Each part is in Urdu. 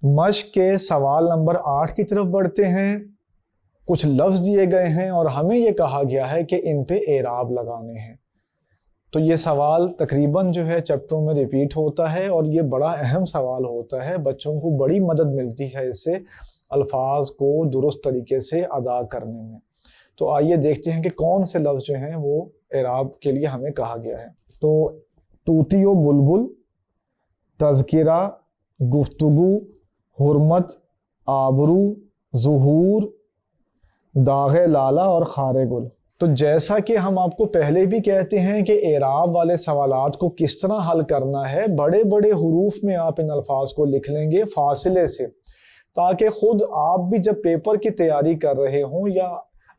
مشق کے سوال نمبر 8 کی طرف بڑھتے ہیں۔ کچھ لفظ دیے گئے ہیں اور ہمیں یہ کہا گیا ہے کہ ان پہ اعراب لگانے ہیں۔ تو یہ سوال تقریباً جو ہے چیپٹروں میں ریپیٹ ہوتا ہے اور یہ بڑا اہم سوال ہوتا ہے، بچوں کو بڑی مدد ملتی ہے اس سے الفاظ کو درست طریقے سے ادا کرنے میں۔ تو آئیے دیکھتے ہیں کہ کون سے لفظ جو ہیں وہ اعراب کے لیے ہمیں کہا گیا ہے۔ تو طوطی و بلبل، تذکرہ، گفتگو، حرمت، آبرو، ظہور، داغ لالہ اور خار گل۔ تو جیسا کہ ہم آپ کو پہلے بھی کہتے ہیں کہ اعراب والے سوالات کو کس طرح حل کرنا ہے، بڑے بڑے حروف میں آپ ان الفاظ کو لکھ لیں گے فاصلے سے، تاکہ خود آپ بھی جب پیپر کی تیاری کر رہے ہوں یا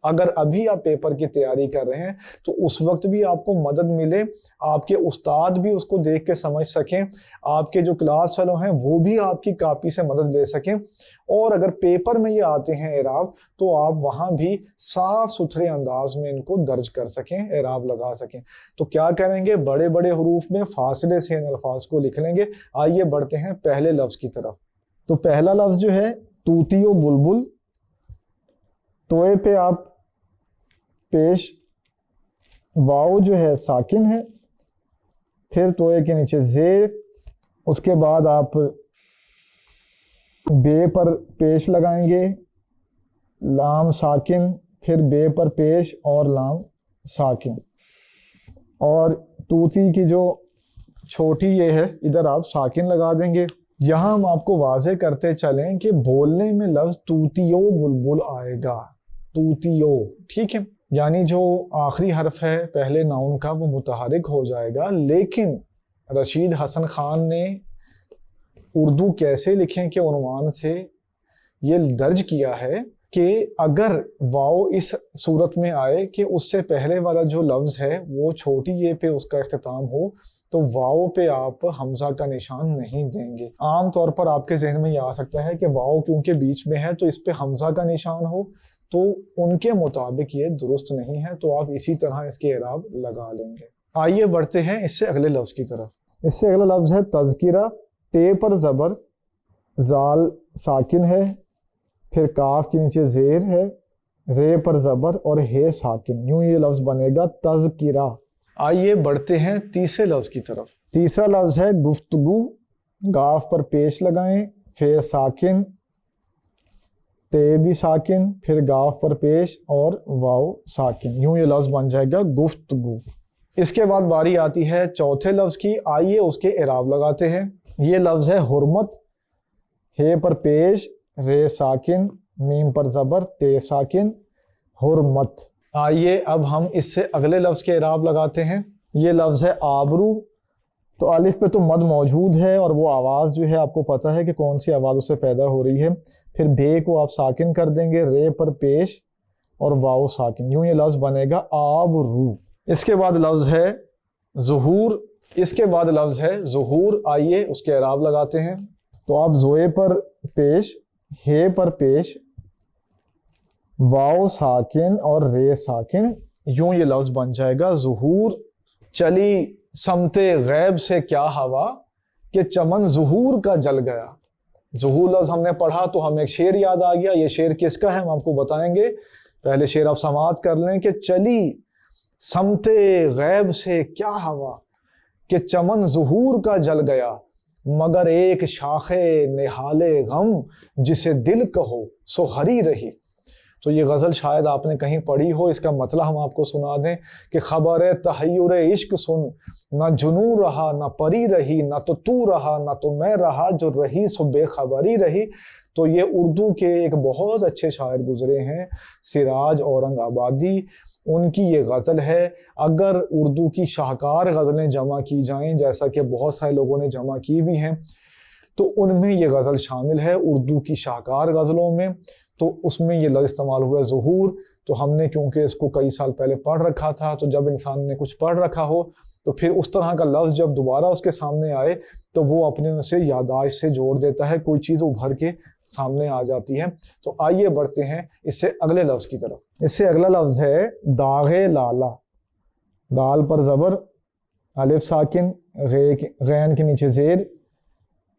اگر ابھی آپ پیپر کی تیاری کر رہے ہیں تو اس وقت بھی آپ کو مدد ملے، آپ کے استاد بھی اس کو دیکھ کے سمجھ سکیں، آپ کے جو کلاس فیلو ہیں وہ بھی آپ کی کاپی سے مدد لے سکیں، اور اگر پیپر میں یہ آتے ہیں اعراب تو آپ وہاں بھی صاف ستھرے انداز میں ان کو درج کر سکیں، اعراب لگا سکیں۔ تو کیا کریں گے، بڑے بڑے حروف میں فاصلے سے ان الفاظ کو لکھ لیں گے۔ آئیے بڑھتے ہیں پہلے لفظ کی طرف۔ تو پہلا لفظ جو ہے طوطی و بلبل، توئے پہ آپ پیش واؤ جو ہے ساکن ہے، پھر توئے کے نیچے زیر، اس کے بعد آپ بے پر پیش لگائیں گے، لام ساکن، پھر بے پر پیش اور لام ساکن، اور طوطی کی جو چھوٹی یہ ہے ادھر آپ ساکن لگا دیں گے۔ یہاں ہم آپ کو واضح کرتے چلیں کہ بولنے میں لفظ طوطیو بلبل آئے گا، طوطیو، ٹھیک ہے، یعنی جو آخری حرف ہے پہلے ناؤن کا وہ متحرک ہو جائے گا، لیکن رشید حسن خان نے اردو کیسے لکھیں کے عنوان سے یہ درج کیا ہے کہ اگر واؤ اس صورت میں آئے کہ اس سے پہلے والا جو لفظ ہے وہ چھوٹی یہ پہ اس کا اختتام ہو تو واؤ پہ آپ حمزہ کا نشان نہیں دیں گے۔ عام طور پر آپ کے ذہن میں یہ آ سکتا ہے کہ واؤ کیونکہ بیچ میں ہے تو اس پہ حمزہ کا نشان ہو، تو ان کے مطابق یہ درست نہیں ہے، تو آپ اسی طرح اس کے اعراب لگا لیں گے۔ آئیے بڑھتے ہیں اس سے اگلے لفظ کی طرف۔ اس سے اگلا لفظ ہے تذکرہ، تے پر زبر، زال ساکن ہے، پھر کاف کے نیچے زیر ہے، رے پر زبر اور ہے ساکن، یوں یہ لفظ بنے گا تذکرہ۔ آئیے بڑھتے ہیں تیسرے لفظ کی طرف۔ تیسرا لفظ ہے گفتگو، گاف پر پیش لگائیں، فے ساکن، تے بھی ساکن، پھر گاف پر پیش اور واؤ ساکن، یوں یہ لفظ بن جائے گا گفتگو۔ اس کے بعد باری آتی ہے چوتھے لفظ کی، آئیے اس کے اعراب لگاتے ہیں۔ یہ لفظ ہے حرمت، ہے پر پیش، رے ساکن، میم پر زبر، تے ساکن، حرمت۔ آئیے اب ہم اس سے اگلے لفظ کے اعراب لگاتے ہیں۔ یہ لفظ ہے آبرو، تو الف پہ تو مد موجود ہے اور وہ آواز جو ہے آپ کو پتہ ہے کہ کون سی آواز اس سے پیدا ہو رہی ہے، پھر بے کو آپ ساکن کر دیں گے، رے پر پیش اور واؤ ساکن، یوں یہ لفظ بنے گا آبرو۔ اس کے بعد لفظ ہے ظہور، آئیے اس کے اعراب لگاتے ہیں۔ تو آپ زوئے پر پیش، ہے پر پیش، واؤ ساکن اور رے ساکن، یوں یہ لفظ بن جائے گا ظہور۔ چلی سمت غیب سے کیا ہوا کہ چمن ظہور کا جل گیا۔ ظہور لفظ ہم نے پڑھا تو ہمیں ایک شعر یاد آ گیا، یہ شعر کس کا ہے ہم آپ کو بتائیں گے، پہلے شعر آپ سماعت کر لیں کہ چلی سمت غیب سے کیا ہوا کہ چمن ظہور کا جل گیا، مگر ایک شاخ نہال غم جسے دل کہو سو ہری رہی۔ تو یہ غزل شاید آپ نے کہیں پڑھی ہو، اس کا مطلب ہم آپ کو سنا دیں کہ خبر تحیر عشق سن، نہ جنوں رہا نہ پری رہی، نہ تو رہا نہ تو میں رہا، جو رہی سو بے خبری رہی۔ تو یہ اردو کے ایک بہت اچھے شاعر گزرے ہیں سراج اورنگ آبادی، ان کی یہ غزل ہے۔ اگر اردو کی شاہکار غزلیں جمع کی جائیں، جیسا کہ بہت سارے لوگوں نے جمع کی بھی ہیں، تو ان میں یہ غزل شامل ہے اردو کی شاہکار غزلوں میں۔ تو اس میں یہ لفظ استعمال ہوا ظہور، تو ہم نے کیونکہ اس کو کئی سال پہلے پڑھ رکھا تھا، تو جب انسان نے کچھ پڑھ رکھا ہو تو پھر اس طرح کا لفظ جب دوبارہ اس کے سامنے آئے تو وہ اپنے اسے یادداشت سے جوڑ دیتا ہے، کوئی چیز ابھر کے سامنے آ جاتی ہے۔ تو آئیے بڑھتے ہیں اس سے اگلے لفظ کی طرف۔ اس سے اگلا لفظ ہے داغ لالہ، دال پر زبر، الف ساکن، غین کے نیچے زیر،